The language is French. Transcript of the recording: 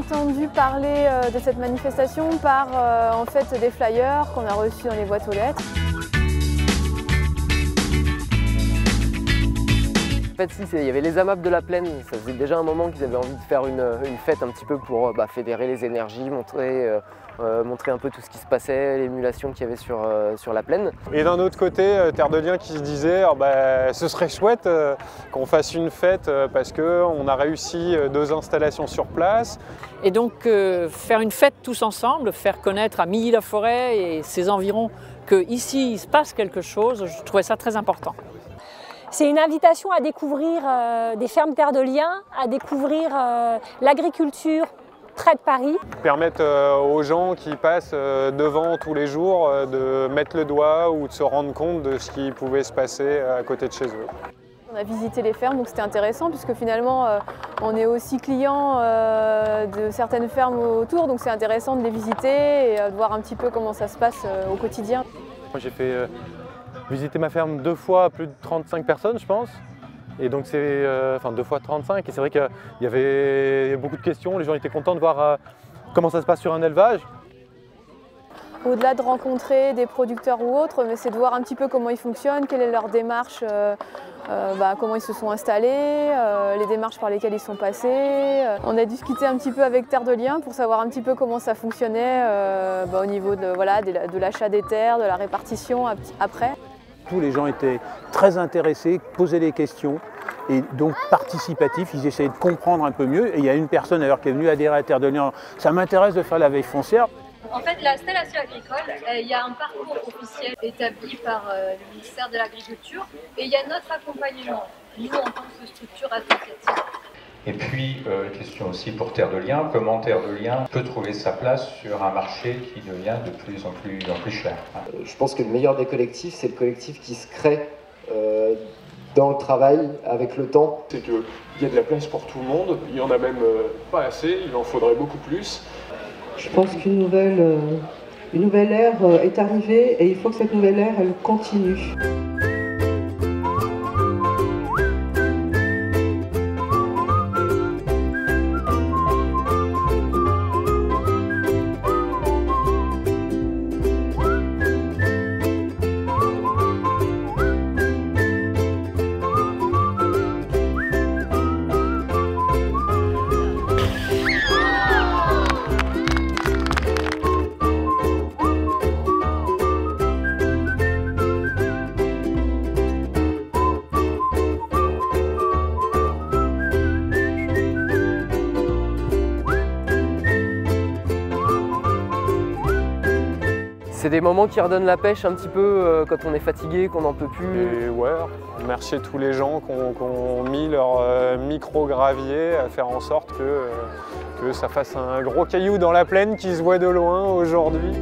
entendu parler de cette manifestation par en fait des flyers qu'on a reçus dans les boîtes aux lettres. En fait, si, il y avait les AMAP de la Plaine, ça faisait déjà un moment qu'ils avaient envie de faire une fête un petit peu pour fédérer les énergies, montrer un peu tout ce qui se passait, l'émulation qu'il y avait sur la Plaine. Et d'un autre côté, Terre de Liens qui se disait ce serait chouette qu'on fasse une fête parce qu'on a réussi 2 installations sur place. Et donc faire une fête tous ensemble, faire connaître à Milly-la-Forêt et ses environs qu'ici il se passe quelque chose, je trouvais ça très important. C'est une invitation à découvrir des fermes Terre de Liens, à découvrir l'agriculture près de Paris. Permettre aux gens qui passent devant tous les jours de mettre le doigt ou de se rendre compte de ce qui pouvait se passer à côté de chez eux. On a visité les fermes, donc c'était intéressant puisque finalement on est aussi client de certaines fermes autour, donc c'est intéressant de les visiter et de voir un petit peu comment ça se passe au quotidien. Moi j'ai fait visiter ma ferme 2 fois à plus de 35 personnes je pense. Et donc c'est 2 fois 35 et c'est vrai qu'il y avait beaucoup de questions, les gens étaient contents de voir comment ça se passe sur un élevage. Au-delà de rencontrer des producteurs ou autres, mais c'est de voir un petit peu comment ils fonctionnent, quelle est leur démarche, comment ils se sont installés, les démarches par lesquelles ils sont passés. On a discuté un petit peu avec Terre de Liens pour savoir un petit peu comment ça fonctionnait au niveau de l'achat des terres, de la répartition après. Tous les gens étaient très intéressés, posaient des questions et donc participatifs, ils essayaient de comprendre un peu mieux. Et il y a une personne d'ailleurs qui est venue adhérer à Terre de Liens, ça m'intéresse de faire la veille foncière. En fait, l'installation agricole, il y a un parcours officiel établi par le ministère de l'Agriculture et il y a notre accompagnement, nous en tant que structure associative. Et puis, question aussi pour Terre de Liens, comment Terre de Liens peut trouver sa place sur un marché qui devient de plus en plus cher. Je pense que le meilleur des collectifs, c'est le collectif qui se crée dans le travail, avec le temps. C'est qu'il y a de la place pour tout le monde, il n'y en a même pas assez, il en faudrait beaucoup plus. Je pense qu'une nouvelle ère est arrivée et il faut que cette nouvelle ère, elle continue. C'est des moments qui redonnent la pêche un petit peu quand on est fatigué, qu'on n'en peut plus. Et ouais, remercier tous les gens qui ont mis leur micro-gravier à faire en sorte que ça fasse un gros caillou dans la plaine qui se voit de loin aujourd'hui.